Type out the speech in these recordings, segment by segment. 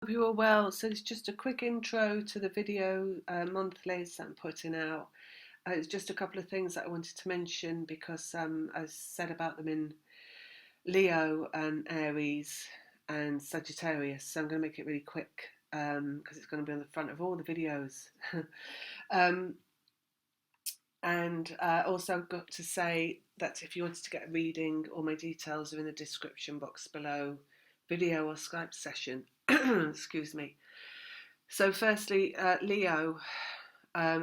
Hope you're all well. So it's just a quick intro to the video monthlies that I'm putting out. It's just a couple of things that I wanted to mention because I said about them in Leo and Aries and Sagittarius. So I'm going to make it really quick because it's going to be on the front of all the videos. um, and also I've got to say that if you wanted to get a reading, all my details are in the description box below, video or Skype session. Excuse me. So firstly, Leo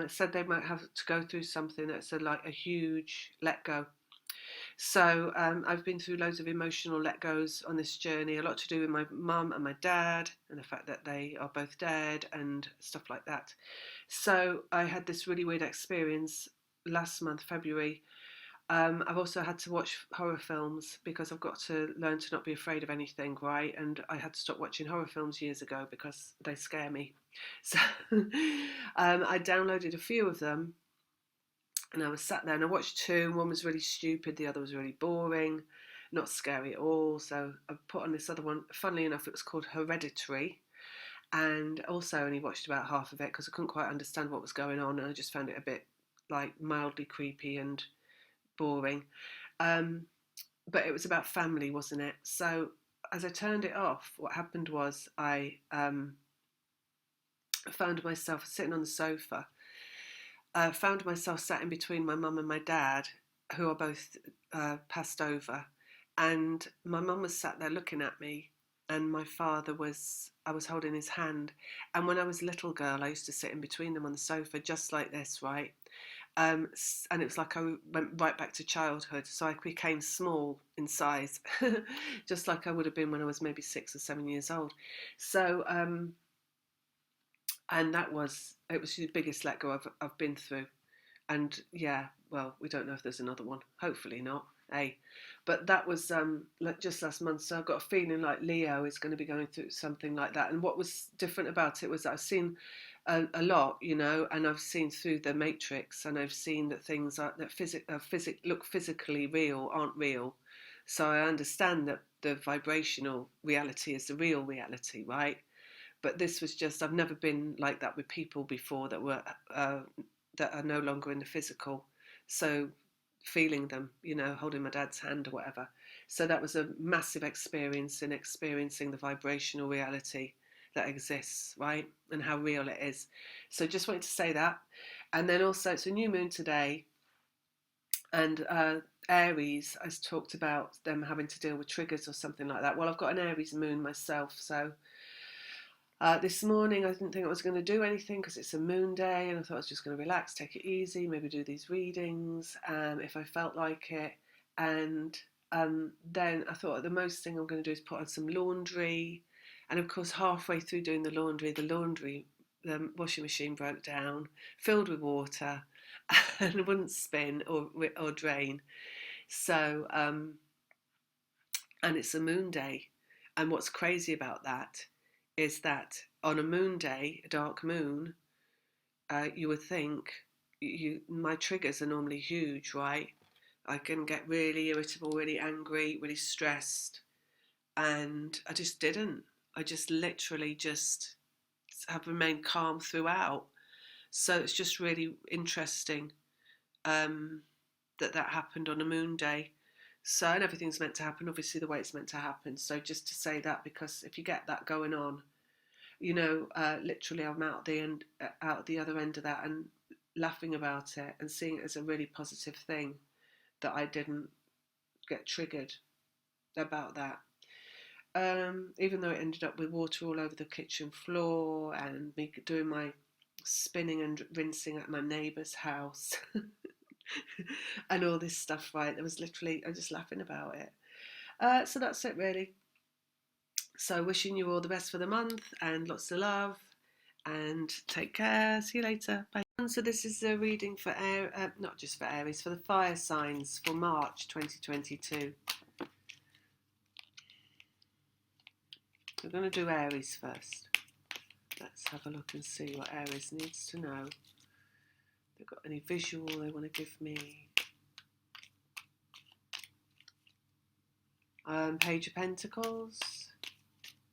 said they might have to go through something that's like a huge let go. So I've been through loads of emotional let goes on this journey, a lot to do with my mum and my dad and the fact that they are both dead and stuff like that. So I had this really weird experience last month, February. I've also had to watch horror films because I've got to learn to not be afraid of anything, right? And I had to stop watching horror films years ago because they scare me. So I downloaded a few of them and I was sat there and I watched two. One was really stupid, the other was really boring, not scary at all. So I put on this other one. Funnily enough, it was called Hereditary. And also only watched about half of it because I couldn't quite understand what was going on and I just found it a bit like mildly creepy and boring. Um, but it was about family, wasn't it? So as I turned it off, what happened was I found myself sitting on the sofa. Found myself sat in between my mum and my dad, who are both passed over. And my mum was sat there looking at me, and my father was, I was holding his hand. And when I was a little girl, I used to sit in between them on the sofa, just like this, right? And it was like I went right back to childhood. So I became small in size, just like I would have been when I was maybe 6 or 7 years old. So, and it was the biggest let go I've been through. And yeah, well, we don't know if there's another one. Hopefully not. Hey, but that was like just last month. So I've got a feeling like Leo is going to be going through something like that. And what was different about it was that I've seen a lot, you know, and I've seen through the matrix, and I've seen that things that look physically real aren't real. So I understand that the vibrational reality is the real reality, right? But this was just, I've never been like that with people before that are no longer in the physical. So feeling them, you know, holding my dad's hand or whatever. So that was a massive experience in experiencing the vibrational reality that exists, right? And how real it is. So just wanted to say that. And then also, it's a new moon today. And Aries, I talked about them having to deal with triggers or something like that. Well, I've got an Aries moon myself, so this morning I didn't think I was going to do anything because it's a moon day and I thought I was just going to relax, take it easy, maybe do these readings if I felt like it. And then I thought the most thing I'm going to do is put on some laundry. And of course, halfway through doing the washing machine broke down, filled with water, and wouldn't spin or drain. So, and it's a moon day. And what's crazy about that is that on a moon day, a dark moon, you would think my triggers are normally huge, right? I can get really irritable, really angry, really stressed, and I just didn't. I just literally just have remained calm throughout. So it's just really interesting that happened on a moon day. So, and everything's meant to happen, obviously, the way it's meant to happen. So, just to say that, because if you get that going on, you know, literally, I'm out the other end of that, and laughing about it and seeing it as a really positive thing that I didn't get triggered about that. Even though it ended up with water all over the kitchen floor and me doing my spinning and rinsing at my neighbour's house. And all this stuff, right? There was literally, I'm just laughing about it. So that's it, really. So wishing you all the best for the month and lots of love and take care. See you later. Bye. So this is a reading for not just for Aries, for the fire signs for March 2022. We're going to do Aries first. Let's have a look and see what Aries needs to know. They've got any visual they want to give me. Page of Pentacles.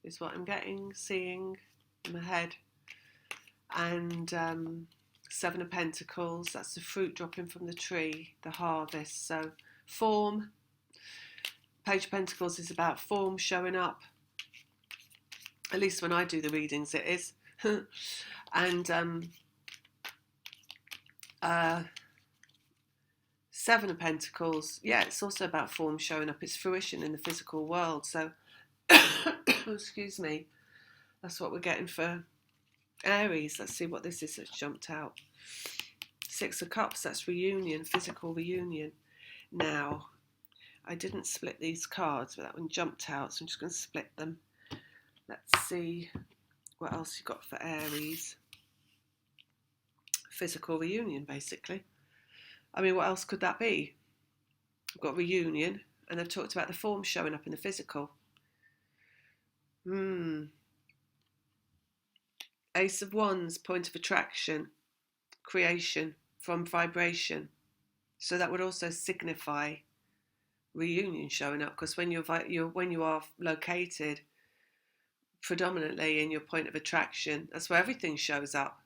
is what I'm getting, seeing in my head. And Seven of Pentacles, that's the fruit dropping from the tree, the harvest. So form, Page of Pentacles is about form showing up. At least when I do the readings it is. And Seven of Pentacles, yeah, it's also about form showing up. It's fruition in the physical world. So, excuse me, that's what we're getting for Aries. Let's see what this is that's jumped out. Six of Cups, that's reunion, physical reunion. Now, I didn't split these cards, but that one jumped out, so I'm just going to split them. Let's see what else you got for Aries. Physical reunion, basically. I mean, what else could that be? We've got reunion, and they've talked about the form showing up in the physical. Ace of Wands, point of attraction, creation from vibration. So that would also signify reunion showing up, because when you are located predominantly in your point of attraction, that's where everything shows up.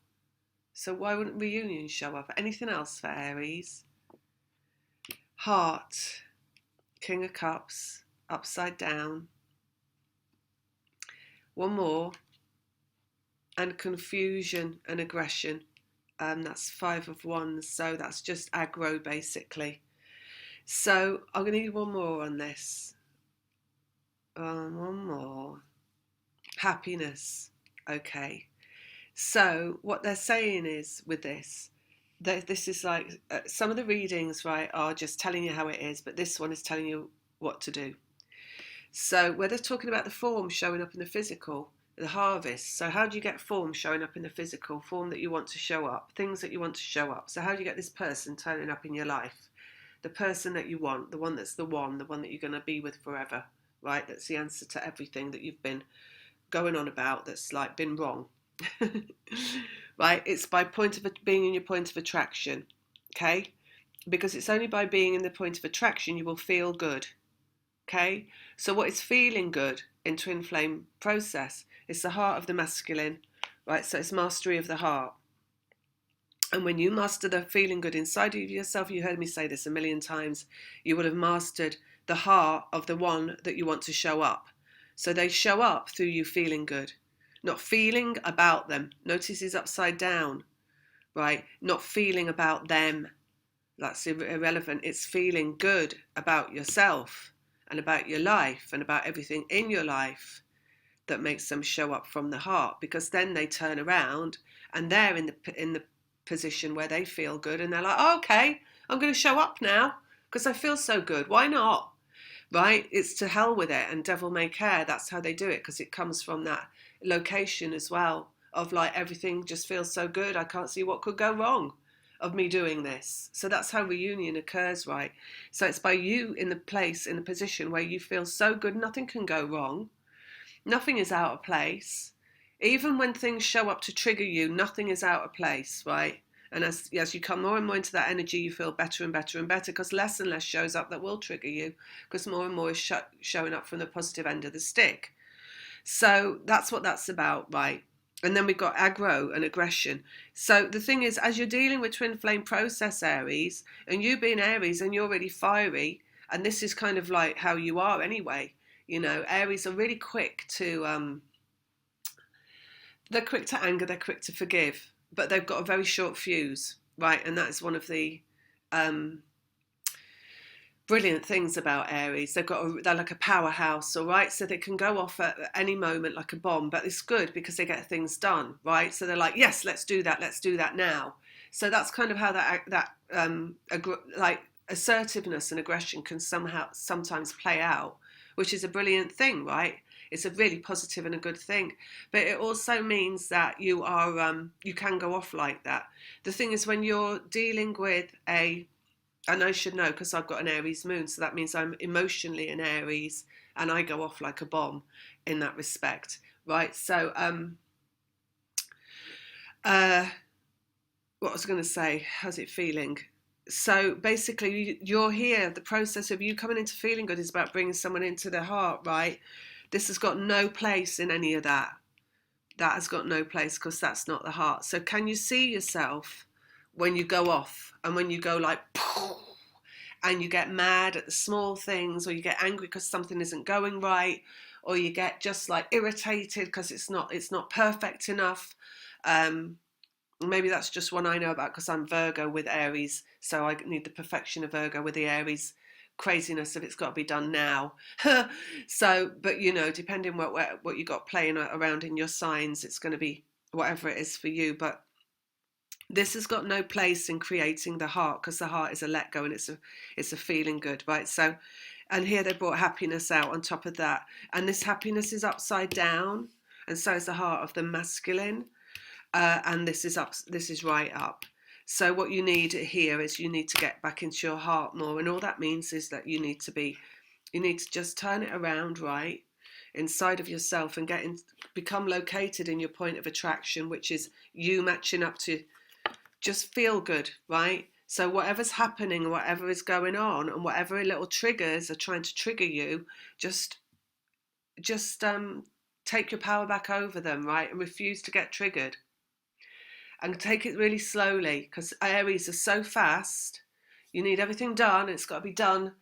So why wouldn't reunion show up? Anything else for Aries? Heart, King of Cups, upside down. One more. And confusion and aggression. That's Five of Wands. So that's just aggro, basically. So I'm going to need one more on this. One more. Happiness. Okay. So what they're saying is with this, this is like some of the readings, right, are just telling you how it is, but this one is telling you what to do. So where they're talking about the form showing up in the physical, the harvest. So how do you get form showing up in the physical? Form that you want to show up, things that you want to show up. So how do you get this person turning up in your life? The person that you want, the one that's the one that you're going to be with forever, right? That's the answer to everything that you've been going on about that's like been wrong. Right? It's by being in your point of attraction, okay? Because it's only by being in the point of attraction you will feel good, okay? So what is feeling good in twin flame process? It's the heart of the masculine, right? So it's mastery of the heart. And when you master the feeling good inside of yourself, you heard me say this a million times, you will have mastered the heart of the one that you want to show up. So they show up through you feeling good. Not feeling about them. Notice he's upside down, right? Not feeling about them. That's irrelevant. It's feeling good about yourself and about your life and about everything in your life that makes them show up from the heart, because then they turn around and they're in the position where they feel good and they're like, oh, okay, I'm going to show up now because I feel so good. Why not? Right? It's to hell with it, and devil may care. That's how they do it, because it comes from that location as well of like everything just feels so good. I can't see what could go wrong of me doing this. So that's how reunion occurs, right? So it's by you in the place, in the position where you feel so good, nothing can go wrong. Nothing is out of place. Even when things show up to trigger you, nothing is out of place, right? And as you come more and more into that energy, you feel better and better and better, because less and less shows up that will trigger you, because more and more is showing up from the positive end of the stick. So that's what that's about, right? And then we've got aggro and aggression. So the thing is, as you're dealing with twin flame process, Aries, and you being Aries and you're really fiery, and this is kind of like how you are anyway, you know, Aries are really quick to, they're quick to anger, they're quick to forgive, but they've got a very short fuse, right? And that's one of the brilliant things about Aries. They're like a powerhouse, all right? So they can go off at any moment like a bomb, but it's good because they get things done, right? So they're like, yes, let's do that now. So that's kind of how like assertiveness and aggression can sometimes play out, which is a brilliant thing, right? It's a really positive and a good thing. But it also means that you can go off like that. The thing is, when you're dealing with and I should know because I've got an Aries moon, so that means I'm emotionally an Aries and I go off like a bomb in that respect, right? So what was I going to say? How's it feeling? So basically, you're here. The process of you coming into feeling good is about bringing someone into the heart, right? This has got no place in any of that. That has got no place because that's not the heart. So can you see yourself when you go off and when you go like, and you get mad at the small things, or you get angry because something isn't going right, or you get just like irritated because it's not perfect enough. Maybe that's just one I know about because I'm Virgo with Aries, so I need the perfection of Virgo with the Aries craziness of it's got to be done now. So, but you know, depending what you got playing around in your signs, it's going to be whatever it is for you. But this has got no place in creating the heart, because the heart is a let go and it's a feeling good, right? So, and here they brought happiness out on top of that, and this happiness is upside down, and so is the heart of the masculine, and this is up. This is right up. So what you need here is you need to get back into your heart more, and all that means is that you need to just turn it around right inside of yourself and become located in your point of attraction, which is you matching up to just feel good, right? So whatever's happening, whatever is going on, and whatever little triggers are trying to trigger you, just take your power back over them, right? And refuse to get triggered. And take it really slowly, because Aries are so fast. You need everything done. It's got to be done.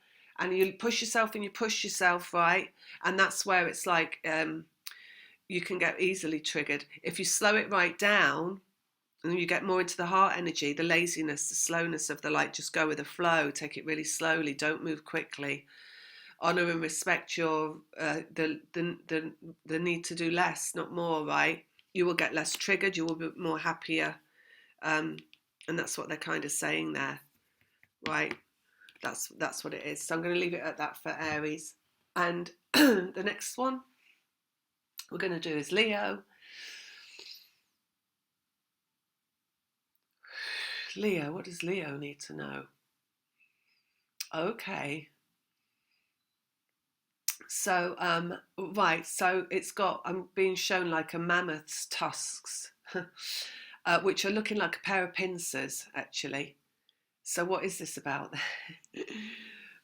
And you push yourself and you push yourself, right? And that's where it's like you can get easily triggered. If you slow it right down and you get more into the heart energy, the laziness, the slowness of the like, just go with the flow. Take it really slowly. Don't move quickly. Honor and respect your the need to do less, not more, right? You will get less triggered, you will be more happier, and that's what they're kind of saying there, right? That's what it is. So I'm going to leave it at that for Aries. And the next one we're going to do is Leo. Leo, what does Leo need to know? Okay. So, right, so I'm being shown like a mammoth's tusks, which are looking like a pair of pincers, actually. So what is this about?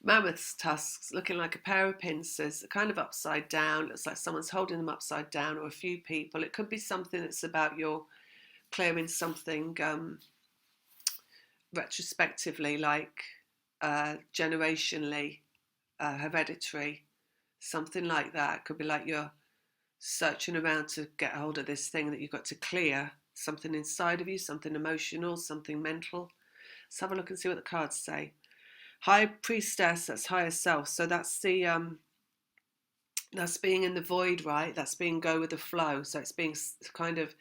Mammoth's tusks looking like a pair of pincers, kind of upside down. Looks like someone's holding them upside down, or a few people. It could be something that's about your clearing something retrospectively, like generationally, hereditary, something like that. It could be like you're searching around to get hold of this thing that you've got to clear, something inside of you, something emotional, something mental. Let's have a look and see what the cards say. High Priestess, that's higher self. So that's the that's being in the void, right? That's being go with the flow. So it's being kind of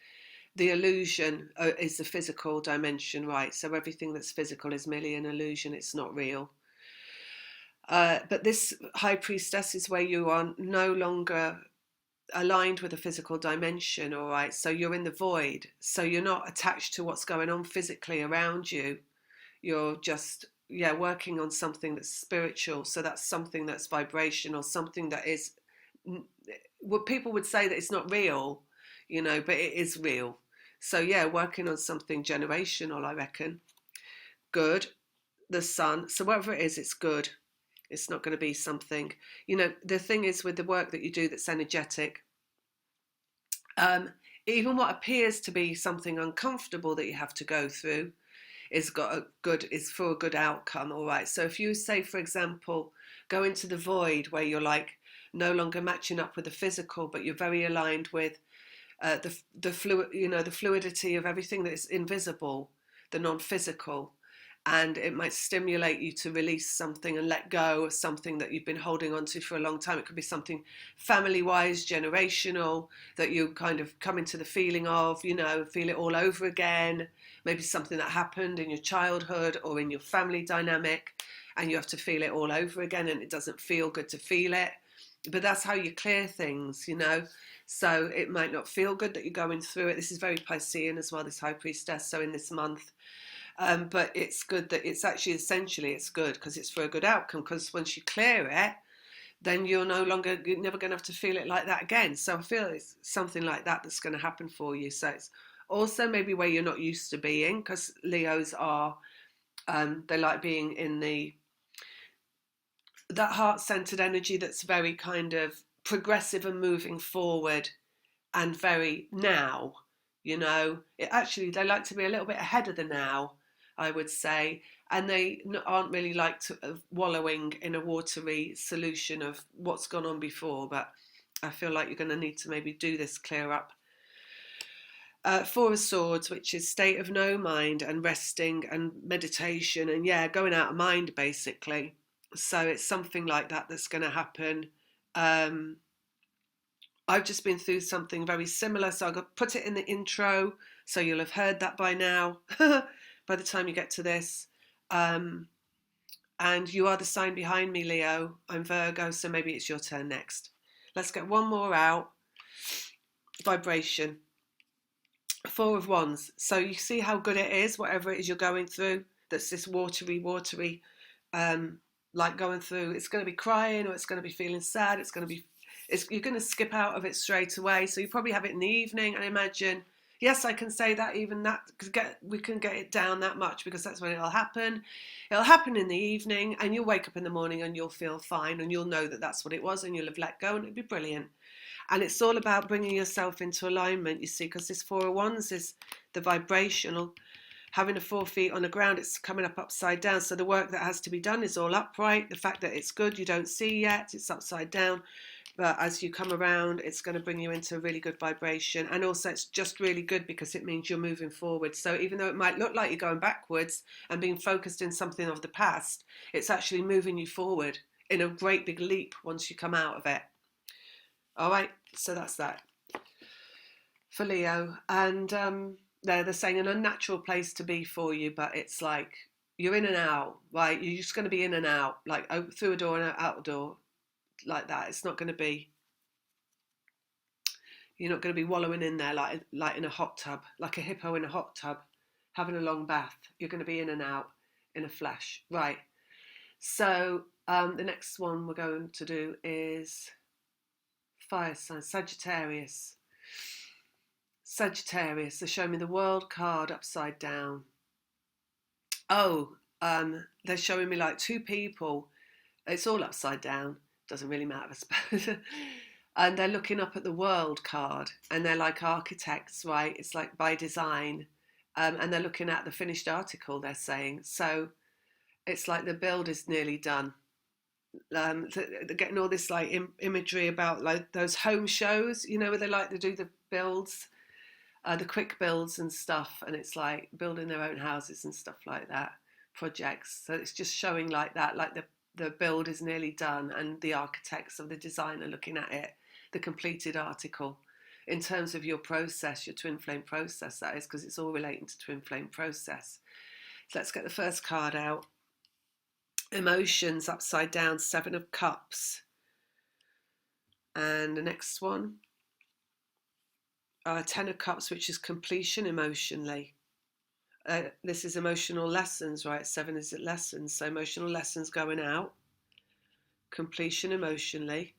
the illusion is the physical dimension, right? So everything that's physical is merely an illusion. It's not real. But this High Priestess is where you are no longer aligned with the physical dimension, all right? So you're in the void. So you're not attached to what's going on physically around you. You're just, working on something that's spiritual. So that's something that's vibrational, something that is, what people would say that it's not real, but it is real. So working on something generational, I reckon. Good. The sun. So whatever it is, it's good. It's not going to be something, the thing is with the work that you do that's energetic, even what appears to be something uncomfortable that you have to go through is for a good outcome, all right? So if you say, for example, go into the void where you're like no longer matching up with the physical, but you're very aligned with the fluidity of everything that is invisible, the non-physical, and it might stimulate you to release something and let go of something that you've been holding on to for a long time. It could be something family-wise, generational, that you kind of come into the feeling of, feel it all over again. Maybe something that happened in your childhood or in your family dynamic, and you have to feel it all over again, and it doesn't feel good to feel it. But that's how you clear things, So it might not feel good that you're going through it. This is very Piscean as well, this High Priestess, so in this month. But it's good that it's actually essentially it's good because it's for a good outcome, because once you clear it, then you're never going to have to feel it like that again. So I feel it's something like that that's going to happen for you. So it's also maybe where you're not used to being, because Leos are, they like being in that heart-centered energy that's very kind of progressive and moving forward and very now, you know. They like to be a little bit ahead of the now, I would say, and they aren't really like to wallowing in a watery solution of what's gone on before. But I feel like you're going to need to maybe do this clear up. Four of Swords, which is state of no mind and resting and meditation and going out of mind basically. So it's something like that that's going to happen. I've just been through something very similar, so I'll put it in the intro, so you'll have heard that by now, by the time you get to this. And you are the sign behind me, Leo. I'm Virgo, so maybe it's your turn next. Let's get one more out. Vibration. Four of Wands. So you see how good it is, whatever it is you're going through, that's this watery, like going through. It's going to be crying, or it's going to be feeling sad. You're going to skip out of it straight away. So you probably have it in the evening, and imagine, yes, I can say that, even that, we can get it down that much, because that's when it'll happen. It'll happen in the evening, and you'll wake up in the morning and you'll feel fine, and you'll know that that's what it was, and you'll have let go, and it'll be brilliant. And it's all about bringing yourself into alignment, you see, because this Four of Wands is the vibrational. Having the 4 feet on the ground, it's coming up upside down. So the work that has to be done is all upright. The fact that it's good, you don't see yet, it's upside down. But as you come around, it's going to bring you into a really good vibration. And also it's just really good because it means you're moving forward. So even though it might look like you're going backwards and being focused in something of the past, it's actually moving you forward in a great big leap once you come out of it. All right, so that's that for Leo. And they're saying an unnatural place to be for you, but it's like you're in and out, right? You're just going to be in and out, like through a door and out a door, like that. It's not going to be, you're not going to be wallowing in there like in a hot tub, like a hippo in a hot tub, having a long bath. You're going to be in and out in a flash, right? So the next one we're going to do is fire sign, Sagittarius. Sagittarius, they're showing me the World card upside down. Oh, they're showing me like two people. It's all upside down. Doesn't really matter, I suppose. And they're looking up at the World card, and they're like architects, right? It's like by design. And they're looking at the finished article, they're saying. So it's like the build is nearly done. They're getting all this like imagery about like those home shows, you know, where they like to do the builds, the quick builds and stuff, and it's like building their own houses and stuff like that, projects. So it's just showing like that, like the build is nearly done, and the architects or the designer looking at it, the completed article. In terms of your process, your twin flame process, that is, because it's all relating to twin flame process. So let's get the first card out. Emotions upside down, 7 of Cups. And the next one, 10 of Cups, which is completion emotionally. This is emotional lessons, right? 7 is lessons, so emotional lessons going out. Completion emotionally.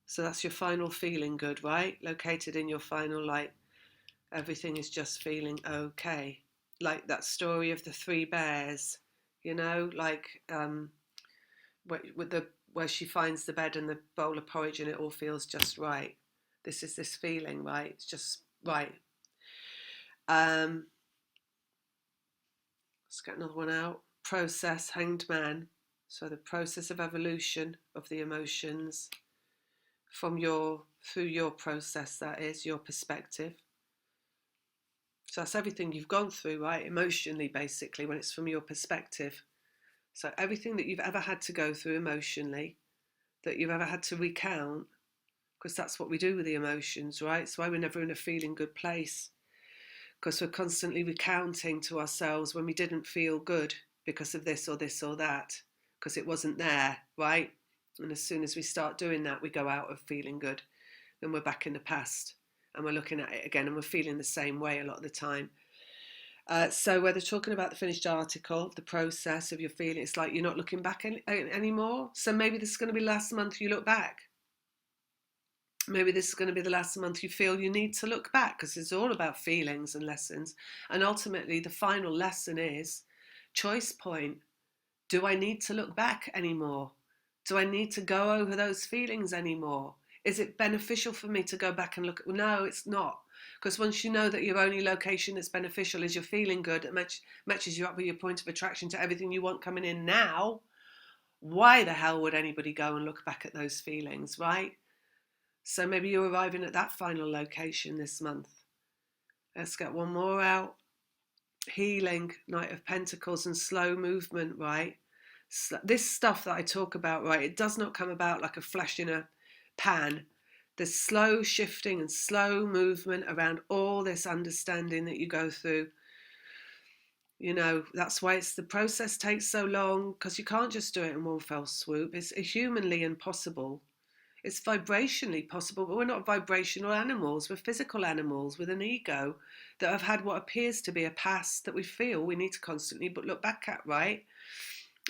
So that's your final feeling good, right? Located in your final, like, everything is just feeling okay. Like that story of the 3 bears, you know, like where she finds the bed and the bowl of porridge and it all feels just right. This is this feeling, right? It's just right. Let's get another one out. Process, Hanged Man. So the process of evolution of the emotions through your process, that is, your perspective. So that's everything you've gone through, right? Emotionally, basically, when it's from your perspective. So everything that you've ever had to go through emotionally, that you've ever had to recount, because that's what we do with the emotions, right? It's why we're never in a feeling good place, because we're constantly recounting to ourselves when we didn't feel good because of this or this or that, because it wasn't there, right? And as soon as we start doing that, we go out of feeling good. Then we're back in the past and we're looking at it again and we're feeling the same way a lot of the time. So where they're talking about the finished article, the process of your feeling, it's like you're not looking back anymore. So maybe this is going to be last month you look back. Maybe this is going to be the last month you feel you need to look back, because it's all about feelings and lessons. And ultimately, the final lesson is choice point. Do I need to look back anymore? Do I need to go over those feelings anymore? Is it beneficial for me to go back and look at? No, it's not. Because once you know that your only location that's beneficial is you're feeling good, it matches you up with your point of attraction to everything you want coming in now, why the hell would anybody go and look back at those feelings, right? So maybe you're arriving at that final location this month. Let's get one more out. Healing, Knight of Pentacles, and slow movement, right? This stuff that I talk about, right, it does not come about like a flash in a pan. There's slow shifting and slow movement around all this understanding that you go through. You know, that's why the process takes so long, because you can't just do it in one fell swoop. It's humanly impossible. It's vibrationally possible, but we're not vibrational animals. We're physical animals with an ego that have had what appears to be a past that we feel we need to constantly look back at, right?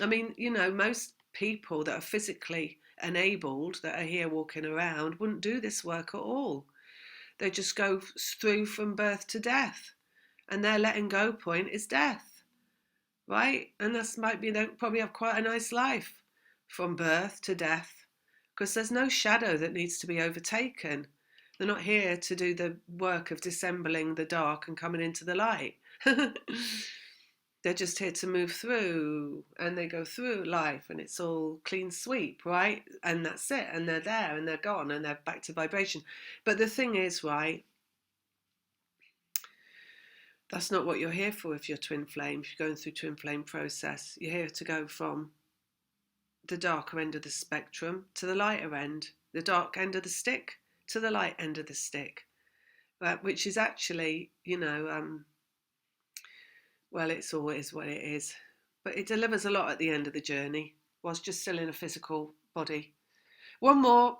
I mean, you know, most people that are physically enabled, that are here walking around, wouldn't do this work at all. They just go through from birth to death, and their letting go point is death, right? And that's might be, they probably have quite a nice life from birth to death, because there's no shadow that needs to be overtaken. They're not here to do the work of dissembling the dark and coming into the light. They're just here to move through, and they go through life and it's all clean sweep, right? And that's it, and they're there and they're gone and they're back to vibration. But the thing is, right, that's not what you're here for if you're twin flame. If you're going through twin flame process, you're here to go from the darker end of the spectrum to the lighter end, the dark end of the stick to the light end of the stick, which is actually, you know, well, it's always what it is, but it delivers a lot at the end of the journey, whilst just still in a physical body. One more,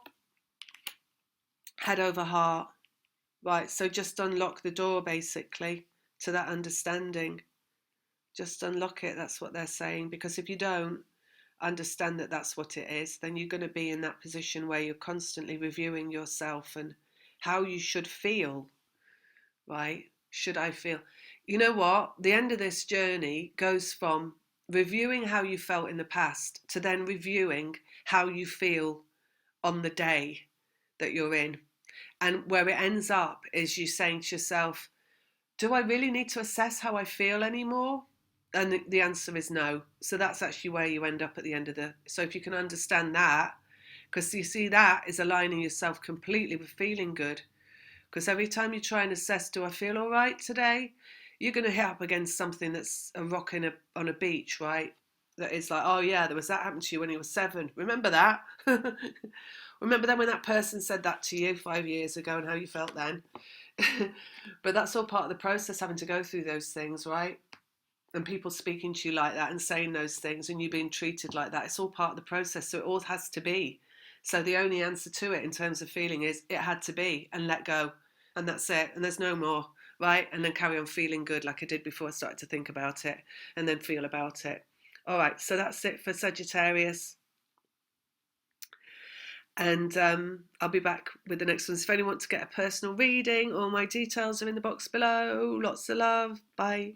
head over heart, right? So just unlock the door, basically, to that understanding. Just unlock it, that's what they're saying, because if you don't understand that that's what it is, then you're going to be in that position where you're constantly reviewing yourself and how you should feel, right? Should I feel? You know what? The end of this journey goes from reviewing how you felt in the past to then reviewing how you feel on the day that you're in. And where it ends up is you saying to yourself, do I really need to assess how I feel anymore? And the answer is no. So that's actually where you end up at the end of the... So if you can understand that, because you see that is aligning yourself completely with feeling good. Because every time you try and assess, do I feel all right today? You're going to hit up against something that's a rock on a beach, right? That is like, oh yeah, there was that happened to you when you were 7. Remember that? Remember then when that person said that to you 5 years ago and how you felt then? But that's all part of the process, having to go through those things, right? And people speaking to you like that and saying those things and you being treated like that, it's all part of the process. So it all has to be. So the only answer to it in terms of feeling is it had to be, and let go. And that's it. And there's no more, right? And then carry on feeling good like I did before I started to think about it, and then feel about it. All right, so that's it for Sagittarius. And I'll be back with the next ones. If anyone wants to get a personal reading, all my details are in the box below. Lots of love. Bye.